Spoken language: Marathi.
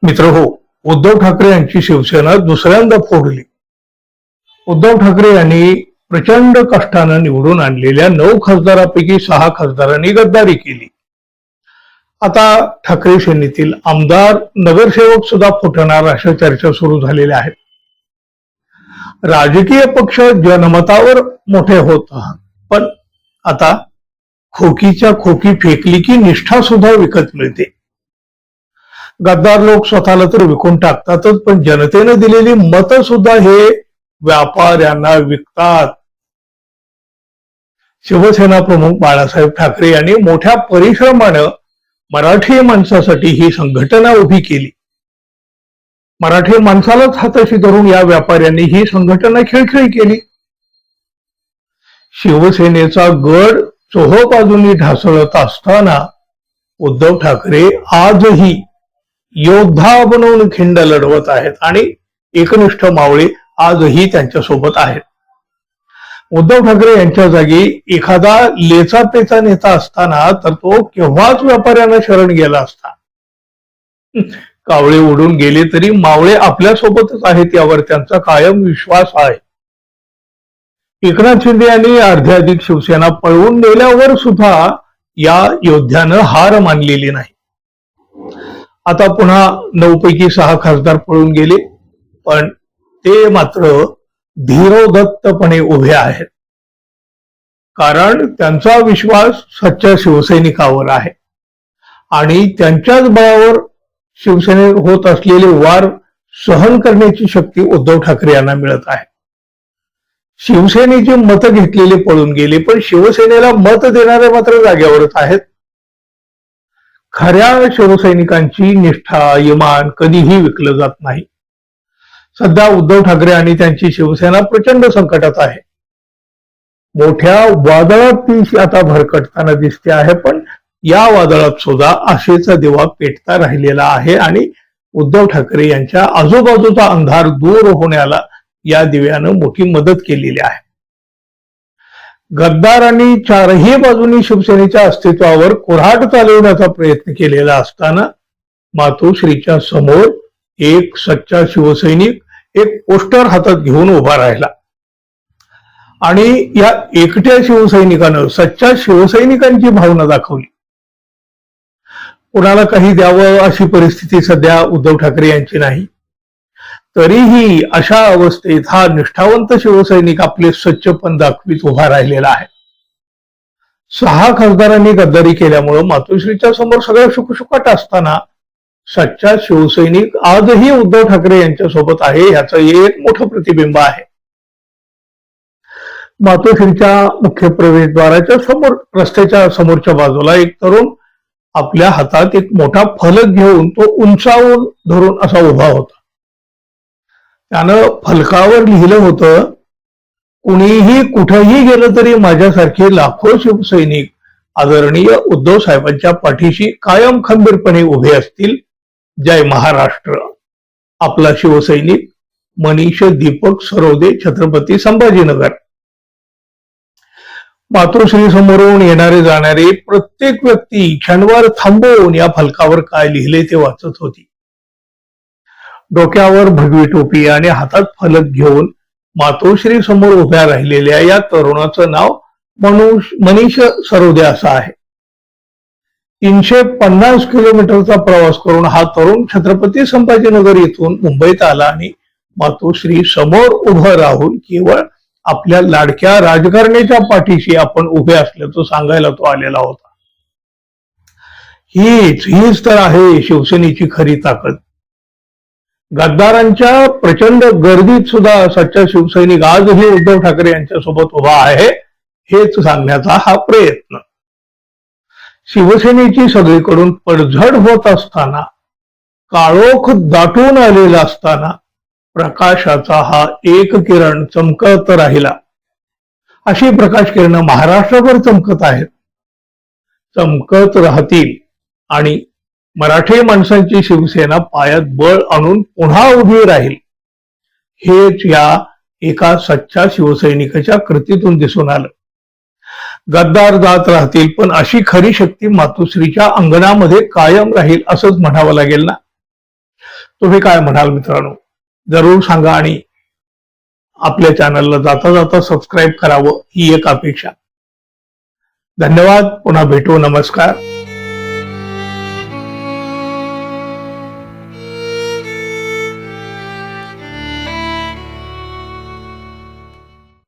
मित्रहो, उद्धव ठाकरे यांची शिवसेना दुसऱ्यांदा फोडली. उद्धव ठाकरे यांनी प्रचंड कष्टाने निवडून आणलेल्या 9 खासदारांपैकी 6 खासदारांनी गद्दारी केली. आता ठाकरे सेनेतील आमदार नगरसेवक सुद्धा फुटणार अशा चर्चा सुरू झालेल्या आहेत. राजकीय पक्ष जनमतावर मोठे होत, पण आता खोकीच्या खोकी फेकली की निष्ठा सुद्धा विकत मिळते. गद्दार लोक स्वतःला तर विकून टाकतातच, पण जनतेने दिलेली मतं सुद्धा हे व्यापाऱ्यांना विकतात. शिवसेना प्रमुख बाळासाहेब ठाकरे यांनी मोठ्या परिश्रमाने मराठी माणसासाठी ही संघटना उभी केली. मराठी माणसालाच हाताशी धरून या व्यापाऱ्यांनी ही संघटना खिळखिळी केली. शिवसेनेचा गड चोहोबाजूंनी ढासळत असताना उद्धव ठाकरे आजही योद्धा बनवून खिंड लढवत आहेत आणि एकनिष्ठ मावळे आजही त्यांच्या सोबत आहेत. उद्धव ठाकरे यांच्या जागी एखादा लेचापेचा नेता असताना तर तो केव्हाच व्यापाऱ्यांना शरण गेला असता. कावळे उडून गेले तरी मावळे आपल्या सोबतच आहेत यावर त्यांचा कायम विश्वास आहे. एकनाथ शिंदे यांनी अर्ध्याधिक शिवसेना पळवून नेल्यावर सुद्धा या योद्ध्यानं हार मानलेली नाही. आता पुन्हा 9 पैकी 6 खासदार पळून गेले, पण ते मात्र धीरोदत्तपणे उभे आहेत. कारण त्यांचा विश्वास सच्च्या शिवसैनिकावर आहे आणि त्यांच्याच बळावर शिवसेनेत होत असलेले वार सहन करण्याची शक्ती उद्धव ठाकरे यांना मिळत आहे. शिवसेनेची मतं घेतलेले पळून गेले, पण शिवसेनेला मत देणारे मात्र जाग्यावरच आहेत. खऱ्या शिवसैनिकांची निष्ठा इमान कधीही विकलं जात नाही. सध्या उद्धव ठाकरे आणि त्यांची शिवसेना प्रचंड संकटात आहे. मोठ्या वादळात ती आता भरकटताना दिसते आहे, पण या वादळात सुद्धा आशेचा दिवा पेटता राहिलेला आहे आणि उद्धव ठाकरे यांच्या आजूबाजूचा अंधार दूर होण्याला या दिव्यानं मोठी मदत केलेली आहे. गद्दारांनी चारही बाजूनी शिवसेनेच्या अस्तित्वावर कुऱ्हाड चालवण्याचा प्रयत्न केलेला असताना मातोश्रीच्या समोर एक सच्चा शिवसैनिक एक पोस्टर हातात घेऊन उभा राहिला आणि या एकट्या शिवसैनिकानं सच्च्या शिवसैनिकांची भावना दाखवली. कुणाला काही द्यावं अशी परिस्थिती सध्या उद्धव ठाकरे यांची नाही. तरीही अशा अवस्थेत हा निष्ठावंत शिवसैनिक आपले सच्चेपण दाखवीत उभा राहिलेला आहे. 6 खासदारांनी गद्दारी केल्यामुळे मातोश्रीच्या समोर सगळं शुकशुकाट असताना सच्चा शिवसैनिक आजही उद्धव ठाकरे यांच्या सोबत आहे, ह्याचं एक मोठं प्रतिबिंब आहे. मातोश्रीच्या मुख्य प्रवेशद्वाराच्या समोर रस्त्याच्या समोरच्या बाजूला एक तरुण आपल्या हातात एक मोठा फलक घेऊन तो उंचावून धरून असा उभा होता. त्यानं फलकावर लिहिलं होतं, कुणीही कुठेही गेलं तरी माझ्यासारखे लाखो शिवसैनिक आदरणीय उद्धव साहेबांच्या पाठीशी कायम खंबीरपणे उभे असतील. जय महाराष्ट्र. आपला शिवसैनिक मनीष दीपक सरोदे, छत्रपती संभाजीनगर. मातोश्री समोरून येणारे जाणारे प्रत्येक व्यक्ती क्षणभर थांबवून या फलकावर काय लिहिले ते वाचत होती. डोक्यावर भगवी टोपी आणि हातात फलक घेऊन मातोश्री समोर उभ्या राहिलेल्या या तरुणाचं नाव मनीष सरोदे असं आहे. 350 किलोमीटरचा प्रवास करून हा तरुण छत्रपती संभाजीनगर येथून मुंबईत आला आणि मातोश्री समोर उभं राहून केवळ आपल्या लाडक्या राजकारण्याच्या पाठीशी आपण उभे असल्याचं सांगायला तो आलेला होता. हीच तर आहे शिवसेनेची खरी ताकद. गद्दारांच्या प्रचंड गर्दीत सुद्धा सच्चा शिवसैनिक आजही उद्धव ठाकरे यांच्या सोबत उभा आहे, हेच सांगण्याचा हा प्रयत्न. शिवसेनेची सगळीकडून पडझड होत असताना, काळोख दाटून आलेला असताना प्रकाशाचा हा एक किरण चमकत राहिला. अशी प्रकाश किरण महाराष्ट्रभर चमकत आहेत, चमकत राहतील आणि मराठी माणसांची शिवसेना पायात बळ आणून पुन्हा उभी राहील. हेच या एका सच्चा शिवसैनिकाच्या कृतीतून दिसून आलं. गद्दार जात राहतील, पण अशी खरी शक्ती मातोश्रीच्या अंगणामध्ये कायम राहील असंच म्हणावं लागेल ना. तुम्ही काय म्हणाल मित्रांनो, जरूर सांगा आणि आपल्या चॅनलला जाता जाता सबस्क्राईब करावं ही एक अपेक्षा. धन्यवाद. पुन्हा भेटू. नमस्कार.